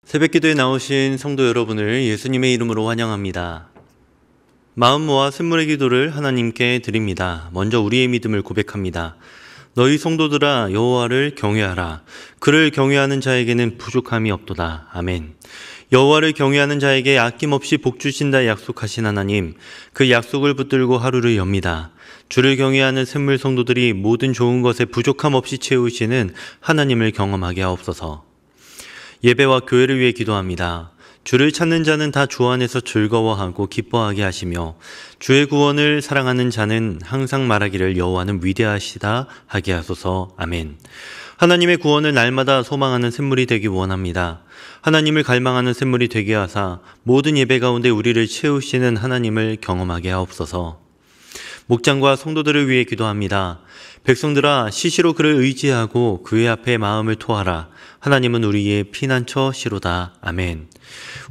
새벽기도에 나오신 성도 여러분을 예수님의 이름으로 환영합니다. 마음 모아 샘물의 기도를 하나님께 드립니다. 먼저 우리의 믿음을 고백합니다. 너희 성도들아 여호와를 경외하라. 그를 경외하는 자에게는 부족함이 없도다. 아멘. 여호와를 경외하는 자에게 아낌없이 복 주신다 약속하신 하나님, 그 약속을 붙들고 하루를 엽니다. 주를 경외하는 샘물 성도들이 모든 좋은 것에 부족함 없이 채우시는 하나님을 경험하게 하옵소서. 예배와 교회를 위해 기도합니다. 주를 찾는 자는 다 주 안에서 즐거워하고 기뻐하게 하시며 주의 구원을 사랑하는 자는 항상 말하기를 여호와는 위대하시다 하게 하소서. 아멘. 하나님의 구원을 날마다 소망하는 샘물이 되기 원합니다. 하나님을 갈망하는 샘물이 되게 하사 모든 예배 가운데 우리를 채우시는 하나님을 경험하게 하옵소서. 목장과 성도들을 위해 기도합니다. 백성들아 시시로 그를 의지하고 그의 앞에 마음을 토하라. 하나님은 우리의 피난처 시로다. 아멘.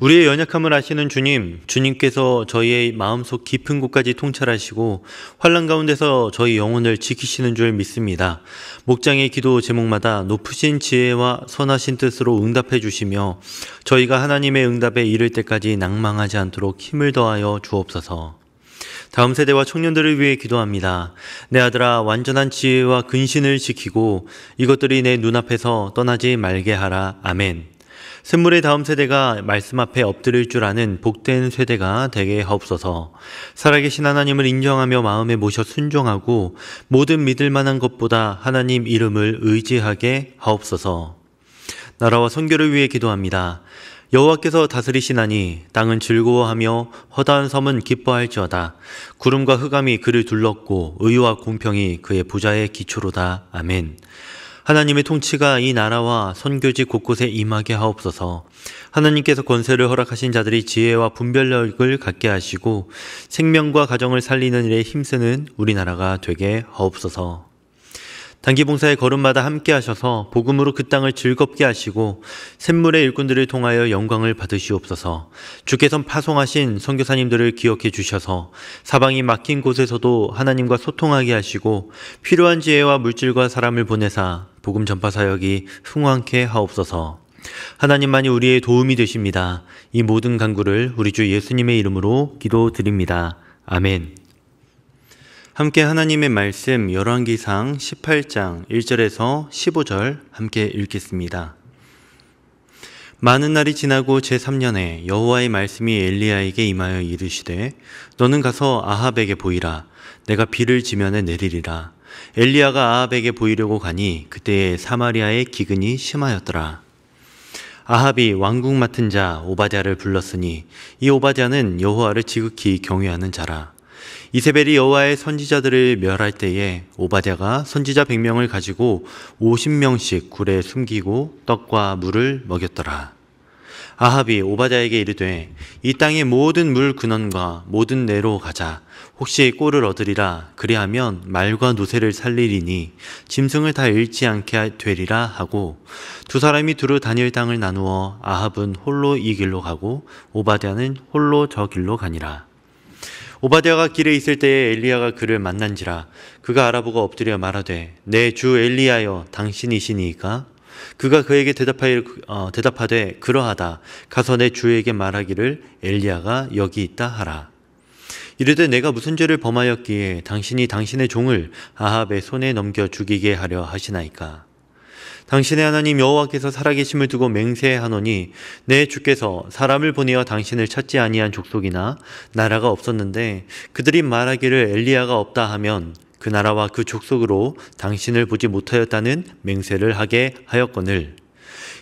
우리의 연약함을 아시는 주님, 주님께서 저희의 마음속 깊은 곳까지 통찰하시고 환난 가운데서 저희 영혼을 지키시는 줄 믿습니다. 목장의 기도 제목마다 높으신 지혜와 선하신 뜻으로 응답해 주시며 저희가 하나님의 응답에 이를 때까지 낭망하지 않도록 힘을 더하여 주옵소서. 다음 세대와 청년들을 위해 기도합니다. 내 아들아 완전한 지혜와 근신을 지키고 이것들이 내 눈앞에서 떠나지 말게 하라. 아멘. 샘물의 다음 세대가 말씀 앞에 엎드릴 줄 아는 복된 세대가 되게 하옵소서. 살아계신 하나님을 인정하며 마음에 모셔 순종하고 모든 믿을 만한 것보다 하나님 이름을 의지하게 하옵소서. 나라와 선교를 위해 기도합니다. 여호와께서 다스리시나니 땅은 즐거워하며 허다한 섬은 기뻐할지어다. 구름과 흑암이 그를 둘렀고 의와 공평이 그의 보좌의 기초로다. 아멘. 하나님의 통치가 이 나라와 선교지 곳곳에 임하게 하옵소서. 하나님께서 권세를 허락하신 자들이 지혜와 분별력을 갖게 하시고 생명과 가정을 살리는 일에 힘쓰는 우리나라가 되게 하옵소서. 단기봉사의 걸음마다 함께 하셔서 복음으로 그 땅을 즐겁게 하시고 샘물의 일꾼들을 통하여 영광을 받으시옵소서. 주께서 파송하신 선교사님들을 기억해 주셔서 사방이 막힌 곳에서도 하나님과 소통하게 하시고 필요한 지혜와 물질과 사람을 보내사 복음 전파 사역이 흥왕케 하옵소서. 하나님만이 우리의 도움이 되십니다. 이 모든 간구를 우리 주 예수님의 이름으로 기도드립니다. 아멘. 함께 하나님의 말씀 열왕기상 18장 1절에서 15절 함께 읽겠습니다. 많은 날이 지나고 제3년에 여호와의 말씀이 엘리야에게 임하여 이르시되 너는 가서 아합에게 보이라. 내가 비를 지면에 내리리라. 엘리야가 아합에게 보이려고 가니 그때에 사마리아의 기근이 심하였더라. 아합이 왕궁 맡은 자 오바댜를 불렀으니 이 오바댜는 여호와를 지극히 경외하는 자라. 이세벨이 여호와의 선지자들을 멸할 때에 오바댜가 선지자 100명을 가지고 50명씩 굴에 숨기고 떡과 물을 먹였더라. 아합이 오바댜에게 이르되 이 땅의 모든 물 근원과 모든 내로 가자. 혹시 꼴을 얻으리라. 그리하면 말과 노새를 살리리니 짐승을 다 잃지 않게 되리라 하고 두 사람이 두루 다닐 땅을 나누어 아합은 홀로 이 길로 가고 오바댜는 홀로 저 길로 가니라. 오바댜가 길에 있을 때에 엘리야가 그를 만난지라. 그가 알아보고 엎드려 말하되 내 주 엘리야여 당신이시니이까? 그가 그에게 대답하되 그러하다. 가서 내 주에게 말하기를 엘리야가 여기 있다 하라. 이르되 내가 무슨 죄를 범하였기에 당신이 당신의 종을 아합의 손에 넘겨 죽이게 하려 하시나이까? 당신의 하나님 여호와께서 살아계심을 두고 맹세하노니 내 주께서 사람을 보내어 당신을 찾지 아니한 족속이나 나라가 없었는데 그들이 말하기를 엘리야가 없다 하면 그 나라와 그 족속으로 당신을 보지 못하였다는 맹세를 하게 하였거늘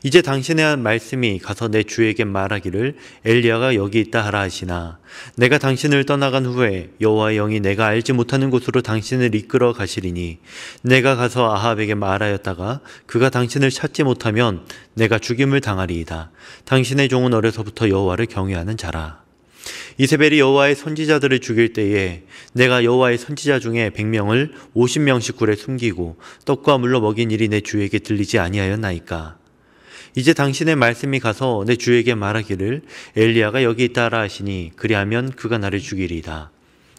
이제 당신의 말씀이 가서 내 주에게 말하기를 엘리야가 여기 있다 하라 하시나 내가 당신을 떠나간 후에 여호와의 영이 내가 알지 못하는 곳으로 당신을 이끌어 가시리니 내가 가서 아합에게 말하였다가 그가 당신을 찾지 못하면 내가 죽임을 당하리이다. 당신의 종은 어려서부터 여호와를 경외하는 자라. 이세벨이 여호와의 선지자들을 죽일 때에 내가 여호와의 선지자 중에 100명을 50명씩 굴에 숨기고 떡과 물로 먹인 일이 내 주에게 들리지 아니하였나이까? 이제 당신의 말씀이 가서 내 주에게 말하기를 엘리야가 여기 있다라 하시니 그리하면 그가 나를 죽이리이다.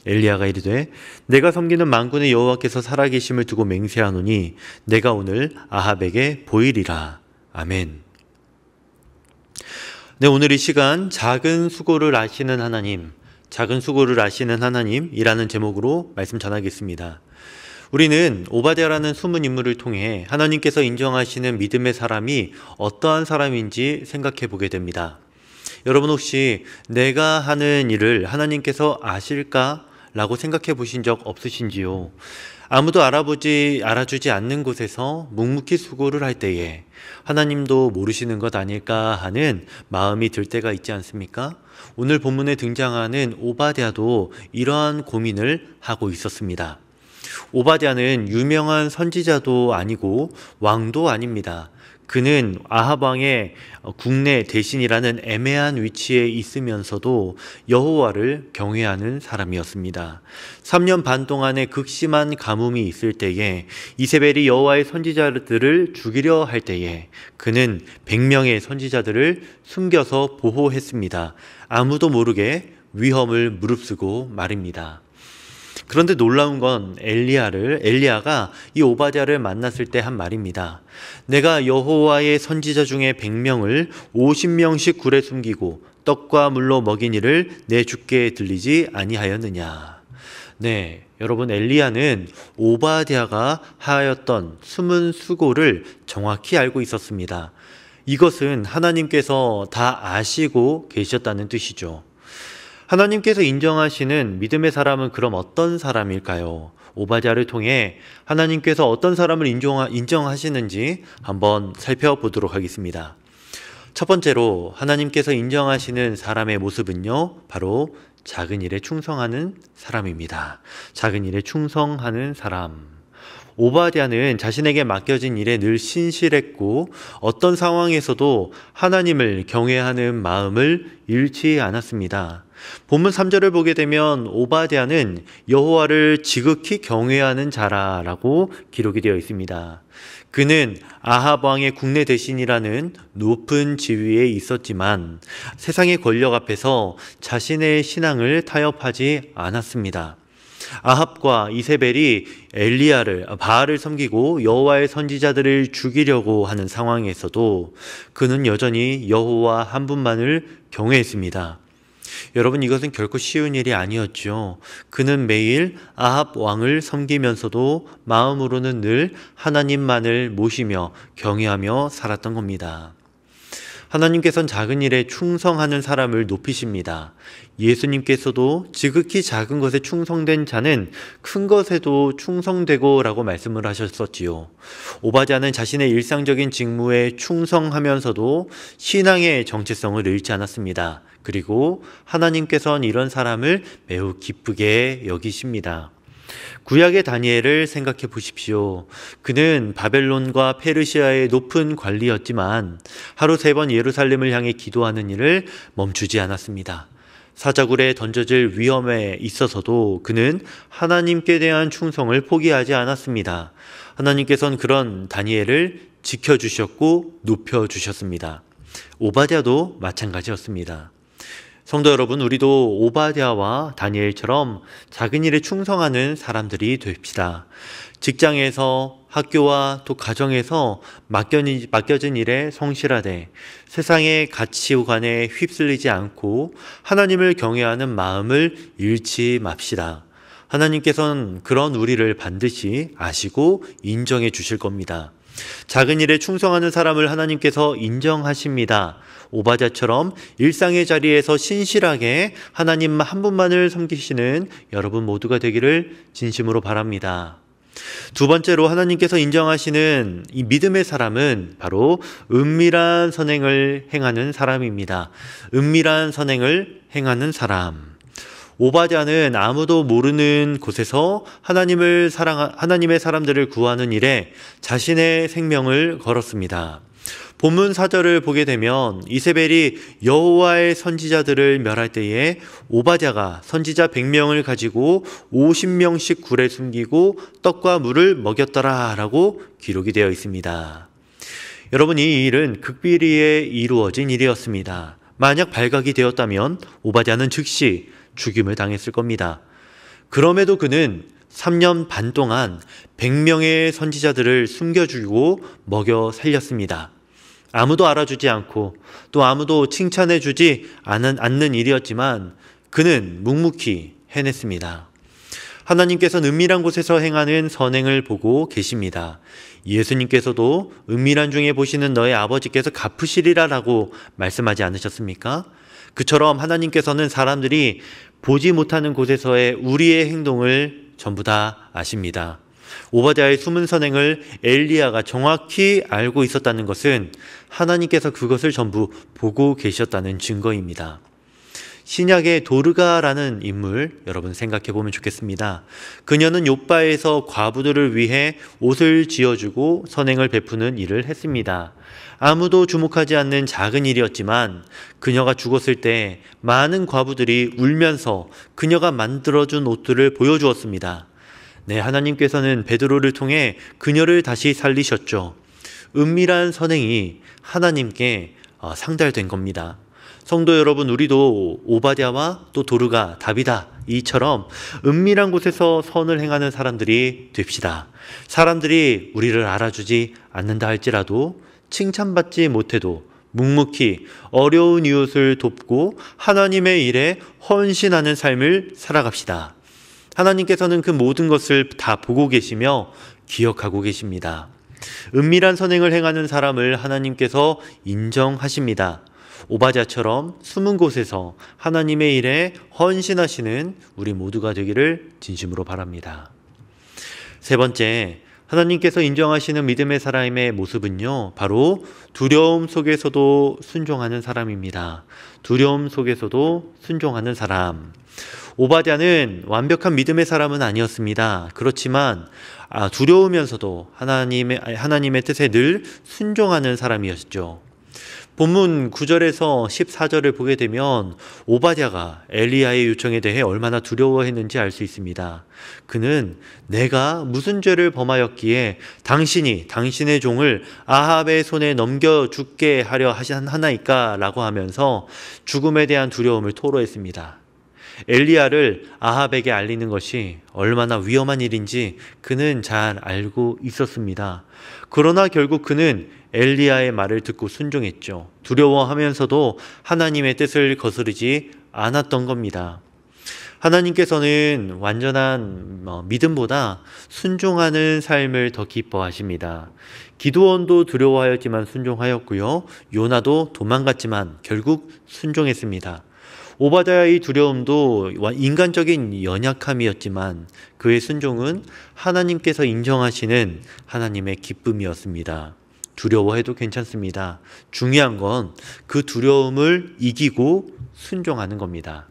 엘리야가 이르되 내가 섬기는 만군의 여호와께서 살아계심을 두고 맹세하노니 내가 오늘 아합에게 보이리라. 아멘. 네, 오늘 이 시간 작은 수고를 아시는 하나님, 작은 수고를 아시는 하나님이라는 제목으로 말씀 전하겠습니다. 우리는 오바댜라는 숨은 인물을 통해 하나님께서 인정하시는 믿음의 사람이 어떠한 사람인지 생각해 보게 됩니다. 여러분 혹시 내가 하는 일을 하나님께서 아실까? 라고 생각해 보신 적 없으신지요? 아무도 알아주지 않는 곳에서 묵묵히 수고를 할 때에 하나님도 모르시는 것 아닐까 하는 마음이 들 때가 있지 않습니까? 오늘 본문에 등장하는 오바댜도 이러한 고민을 하고 있었습니다. 오바댜는 유명한 선지자도 아니고 왕도 아닙니다. 그는 아합 왕의 국내 대신이라는 애매한 위치에 있으면서도 여호와를 경외하는 사람이었습니다. 3년 반 동안의 극심한 가뭄이 있을 때에 이세벨이 여호와의 선지자들을 죽이려 할 때에 그는 100명의 선지자들을 숨겨서 보호했습니다. 아무도 모르게 위험을 무릅쓰고 말입니다. 그런데 놀라운 건 엘리야가 이 오바댜를 만났을 때 한 말입니다. 내가 여호와의 선지자 중에 100명을 50명씩 굴에 숨기고 떡과 물로 먹인 일을 내 주께 들리지 아니하였느냐. 네, 여러분 엘리야는 오바댜가 하였던 숨은 수고를 정확히 알고 있었습니다. 이것은 하나님께서 다 아시고 계셨다는 뜻이죠. 하나님께서 인정하시는 믿음의 사람은 그럼 어떤 사람일까요? 오바댜를 통해 하나님께서 어떤 사람을 인정하시는지 한번 살펴보도록 하겠습니다. 첫 번째로 하나님께서 인정하시는 사람의 모습은요, 바로 작은 일에 충성하는 사람입니다. 작은 일에 충성하는 사람. 오바댜는 자신에게 맡겨진 일에 늘 신실했고 어떤 상황에서도 하나님을 경외하는 마음을 잃지 않았습니다. 본문 3절을 보게 되면 오바댜는 여호와를 지극히 경외하는 자라라고 기록이 되어 있습니다. 그는 아합 왕의 국내 대신이라는 높은 지위에 있었지만 세상의 권력 앞에서 자신의 신앙을 타협하지 않았습니다. 아합과 이세벨이 바알을 섬기고 여호와의 선지자들을 죽이려고 하는 상황에서도 그는 여전히 여호와 한 분만을 경외했습니다. 여러분, 이것은 결코 쉬운 일이 아니었죠. 그는 매일 아합 왕을 섬기면서도 마음으로는 늘 하나님만을 모시며 경외하며 살았던 겁니다. 하나님께서는 작은 일에 충성하는 사람을 높이십니다. 예수님께서도 지극히 작은 것에 충성된 자는 큰 것에도 충성되고 라고 말씀을 하셨었지요. 오바댜는 자신의 일상적인 직무에 충성하면서도 신앙의 정체성을 잃지 않았습니다. 그리고 하나님께서는 이런 사람을 매우 기쁘게 여기십니다. 구약의 다니엘을 생각해 보십시오. 그는 바벨론과 페르시아의 높은 관리였지만 하루 3번 예루살렘을 향해 기도하는 일을 멈추지 않았습니다. 사자굴에 던져질 위험에 있어서도 그는 하나님께 대한 충성을 포기하지 않았습니다. 하나님께서는 그런 다니엘을 지켜주셨고 높여주셨습니다. 오바댜도 마찬가지였습니다. 성도 여러분, 우리도 오바댜와 다니엘처럼 작은 일에 충성하는 사람들이 됩시다. 직장에서, 학교와 또 가정에서 맡겨진 일에 성실하되 세상의 가치관에 휩쓸리지 않고 하나님을 경외하는 마음을 잃지 맙시다. 하나님께서는 그런 우리를 반드시 아시고 인정해 주실 겁니다. 작은 일에 충성하는 사람을 하나님께서 인정하십니다. 오바댜처럼 일상의 자리에서 신실하게 하나님 한 분만을 섬기시는 여러분 모두가 되기를 진심으로 바랍니다. 두 번째로 하나님께서 인정하시는 이 믿음의 사람은 바로 은밀한 선행을 행하는 사람입니다. 은밀한 선행을 행하는 사람. 오바댜는 아무도 모르는 곳에서 하나님의 사람들을 구하는 일에 자신의 생명을 걸었습니다. 본문 4절을 보게 되면 이세벨이 여호와의 선지자들을 멸할 때에 오바댜가 선지자 100명을 가지고 50명씩 굴에 숨기고 떡과 물을 먹였더라 라고 기록이 되어 있습니다. 여러분, 이 일은 극비리에 이루어진 일이었습니다. 만약 발각이 되었다면 오바댜는 즉시 죽임을 당했을 겁니다. 그럼에도 그는 3년 반 동안 100명의 선지자들을 숨겨주고 먹여 살렸습니다. 아무도 알아주지 않고 또 아무도 칭찬해주지 않는 일이었지만 그는 묵묵히 해냈습니다. 하나님께서는 은밀한 곳에서 행하는 선행을 보고 계십니다. 예수님께서도 은밀한 중에 보시는 너의 아버지께서 갚으시리라 라고 말씀하지 않으셨습니까? 그처럼 하나님께서는 사람들이 보지 못하는 곳에서의 우리의 행동을 전부 다 아십니다. 오바댜의 숨은 선행을 엘리야가 정확히 알고 있었다는 것은 하나님께서 그것을 전부 보고 계셨다는 증거입니다. 신약의 도르가라는 인물 여러분 생각해 보면 좋겠습니다. 그녀는 욥바에서 과부들을 위해 옷을 지어주고 선행을 베푸는 일을 했습니다. 아무도 주목하지 않는 작은 일이었지만 그녀가 죽었을 때 많은 과부들이 울면서 그녀가 만들어준 옷들을 보여주었습니다. 네, 하나님께서는 베드로를 통해 그녀를 다시 살리셨죠. 은밀한 선행이 하나님께 상달된 겁니다. 성도 여러분, 우리도 오바댜와 또 도르가, 다비다 이처럼 은밀한 곳에서 선을 행하는 사람들이 됩시다. 사람들이 우리를 알아주지 않는다 할지라도 칭찬받지 못해도 묵묵히 어려운 이웃을 돕고 하나님의 일에 헌신하는 삶을 살아갑시다. 하나님께서는 그 모든 것을 다 보고 계시며 기억하고 계십니다. 은밀한 선행을 행하는 사람을 하나님께서 인정하십니다. 오바댜처럼 숨은 곳에서 하나님의 일에 헌신하시는 우리 모두가 되기를 진심으로 바랍니다. 세 번째, 하나님께서 인정하시는 믿음의 사람의 모습은요, 바로 두려움 속에서도 순종하는 사람입니다. 두려움 속에서도 순종하는 사람. 오바댜는 완벽한 믿음의 사람은 아니었습니다. 그렇지만 두려우면서도 하나님의 뜻에 늘 순종하는 사람이었죠. 본문 9절에서 14절을 보게 되면 오바댜가 엘리야의 요청에 대해 얼마나 두려워했는지 알 수 있습니다. 그는 내가 무슨 죄를 범하였기에 당신이 당신의 종을 아합의 손에 넘겨 죽게 하려 하나이까 라고 하면서 죽음에 대한 두려움을 토로했습니다. 엘리야를 아합에게 알리는 것이 얼마나 위험한 일인지 그는 잘 알고 있었습니다. 그러나 결국 그는 엘리야의 말을 듣고 순종했죠. 두려워하면서도 하나님의 뜻을 거스르지 않았던 겁니다. 하나님께서는 완전한 믿음보다 순종하는 삶을 더 기뻐하십니다. 기드온도 두려워하였지만 순종하였고요. 요나도 도망갔지만 결국 순종했습니다. 오바댜의 두려움도 인간적인 연약함이었지만 그의 순종은 하나님께서 인정하시는 하나님의 기쁨이었습니다. 두려워해도 괜찮습니다. 중요한 건 그 두려움을 이기고 순종하는 겁니다.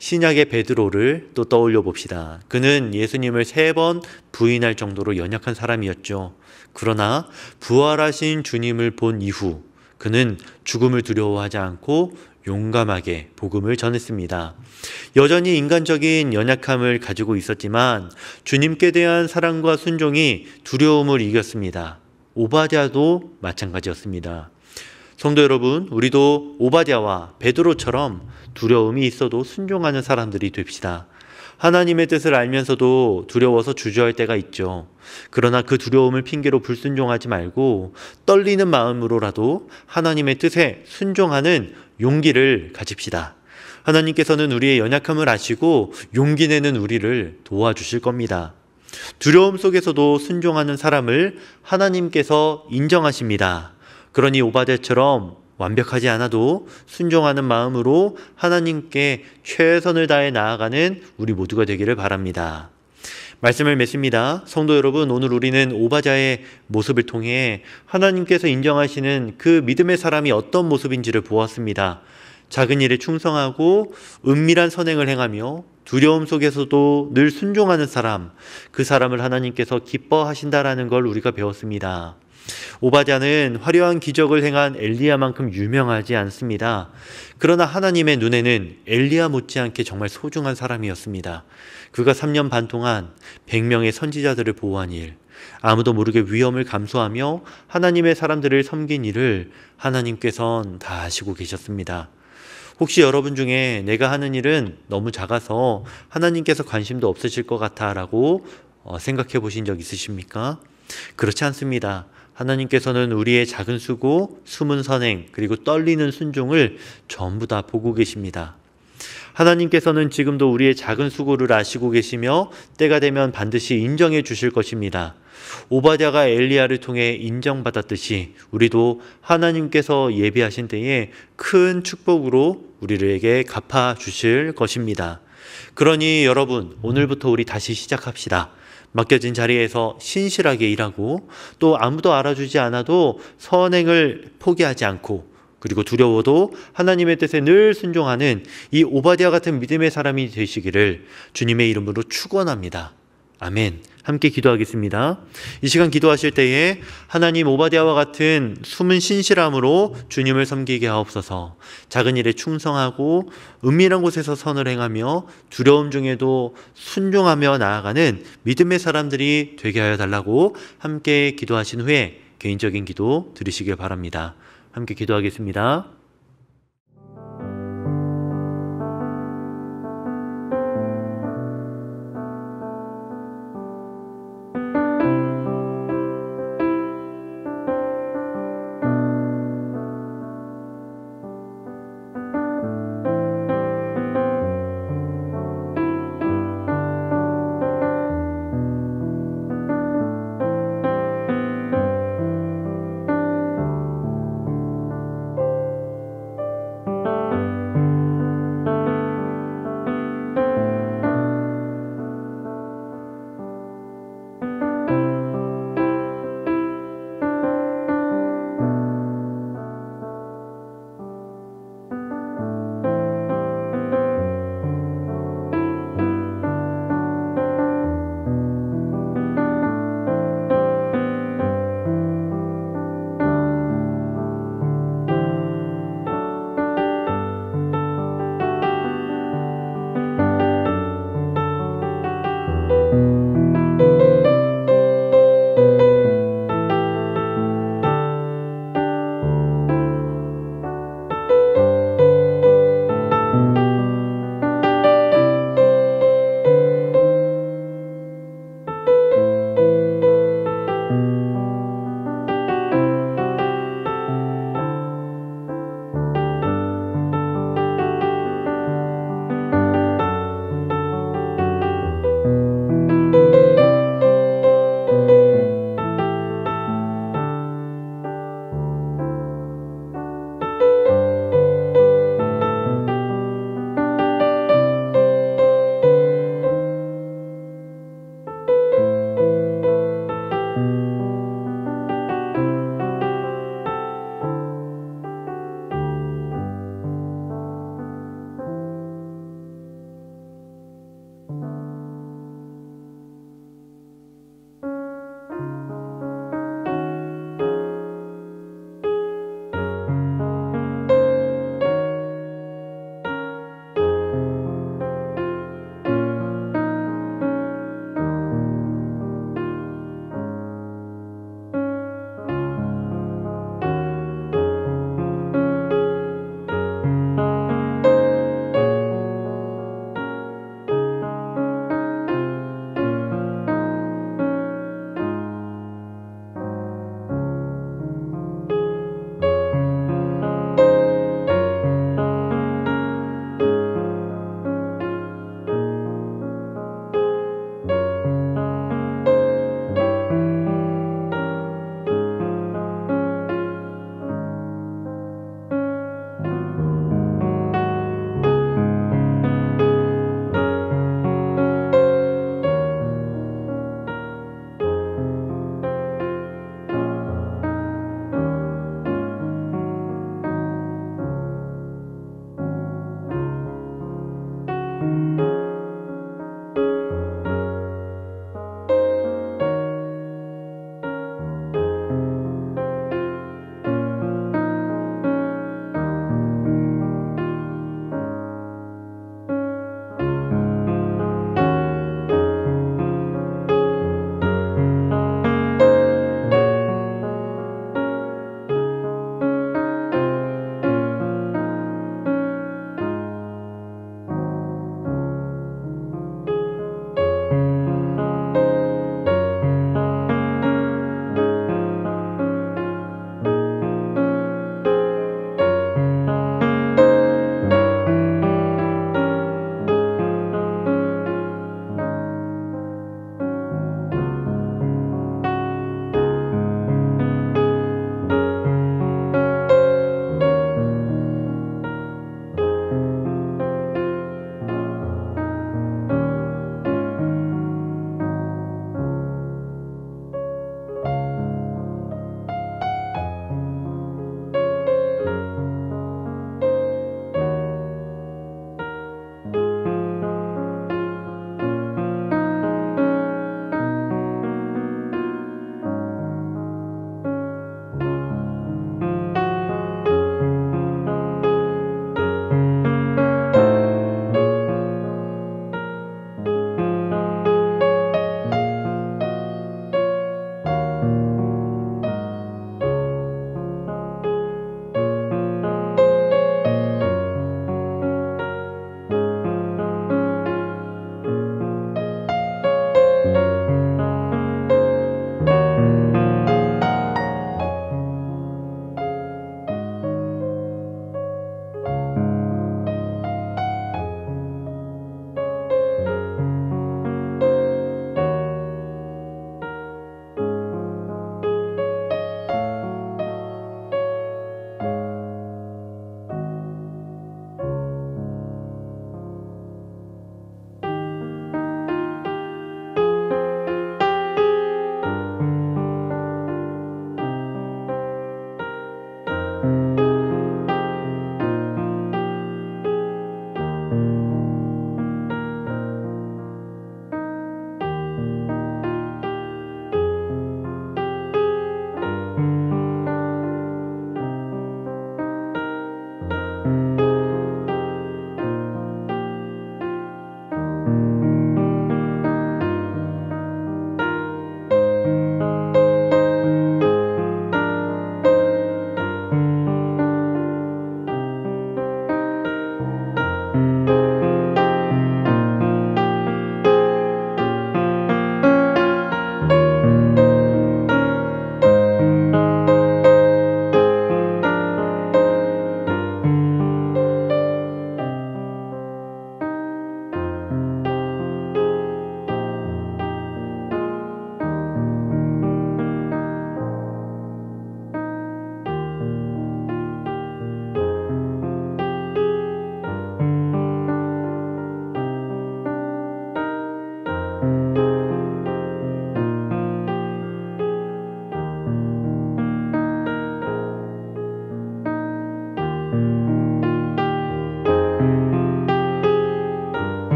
신약의 베드로를 또 떠올려 봅시다. 그는 예수님을 3번 부인할 정도로 연약한 사람이었죠. 그러나 부활하신 주님을 본 이후 그는 죽음을 두려워하지 않고 용감하게 복음을 전했습니다. 여전히 인간적인 연약함을 가지고 있었지만 주님께 대한 사랑과 순종이 두려움을 이겼습니다. 오바댜도 마찬가지였습니다. 성도 여러분, 우리도 오바댜와 베드로처럼 두려움이 있어도 순종하는 사람들이 됩시다. 하나님의 뜻을 알면서도 두려워서 주저할 때가 있죠. 그러나 그 두려움을 핑계로 불순종하지 말고 떨리는 마음으로라도 하나님의 뜻에 순종하는 용기를 가집시다. 하나님께서는 우리의 연약함을 아시고 용기 내는 우리를 도와주실 겁니다. 두려움 속에서도 순종하는 사람을 하나님께서 인정하십니다. 그러니 오바댜처럼 완벽하지 않아도 순종하는 마음으로 하나님께 최선을 다해 나아가는 우리 모두가 되기를 바랍니다. 말씀을 맺습니다. 성도 여러분, 오늘 우리는 오바댜의 모습을 통해 하나님께서 인정하시는 그 믿음의 사람이 어떤 모습인지를 보았습니다. 작은 일에 충성하고 은밀한 선행을 행하며 두려움 속에서도 늘 순종하는 사람, 그 사람을 하나님께서 기뻐하신다라는 걸 우리가 배웠습니다. 오바댜는 화려한 기적을 행한 엘리야만큼 유명하지 않습니다. 그러나 하나님의 눈에는 엘리야 못지않게 정말 소중한 사람이었습니다. 그가 3년 반 동안 100명의 선지자들을 보호한 일, 아무도 모르게 위험을 감수하며 하나님의 사람들을 섬긴 일을 하나님께서는 다 아시고 계셨습니다. 혹시 여러분 중에 내가 하는 일은 너무 작아서 하나님께서 관심도 없으실 것 같아 라고 생각해 보신 적 있으십니까? 그렇지 않습니다. 하나님께서는 우리의 작은 수고, 숨은 선행, 그리고 떨리는 순종을 전부 다 보고 계십니다. 하나님께서는 지금도 우리의 작은 수고를 아시고 계시며 때가 되면 반드시 인정해 주실 것입니다. 오바댜가 엘리야를 통해 인정받았듯이 우리도 하나님께서 예비하신 때에 큰 축복으로 우리에게 갚아 주실 것입니다. 그러니 여러분, 오늘부터 우리 다시 시작합시다. 맡겨진 자리에서 신실하게 일하고 또 아무도 알아주지 않아도 선행을 포기하지 않고 그리고 두려워도 하나님의 뜻에 늘 순종하는 이 오바댜 같은 믿음의 사람이 되시기를 주님의 이름으로 축원합니다. 아멘. 함께 기도하겠습니다. 이 시간 기도하실 때에 하나님 오바댜와 같은 숨은 신실함으로 주님을 섬기게 하옵소서. 작은 일에 충성하고 은밀한 곳에서 선을 행하며 두려움 중에도 순종하며 나아가는 믿음의 사람들이 되게 하여 달라고 함께 기도하신 후에 개인적인 기도 드리시길 바랍니다. 함께 기도하겠습니다.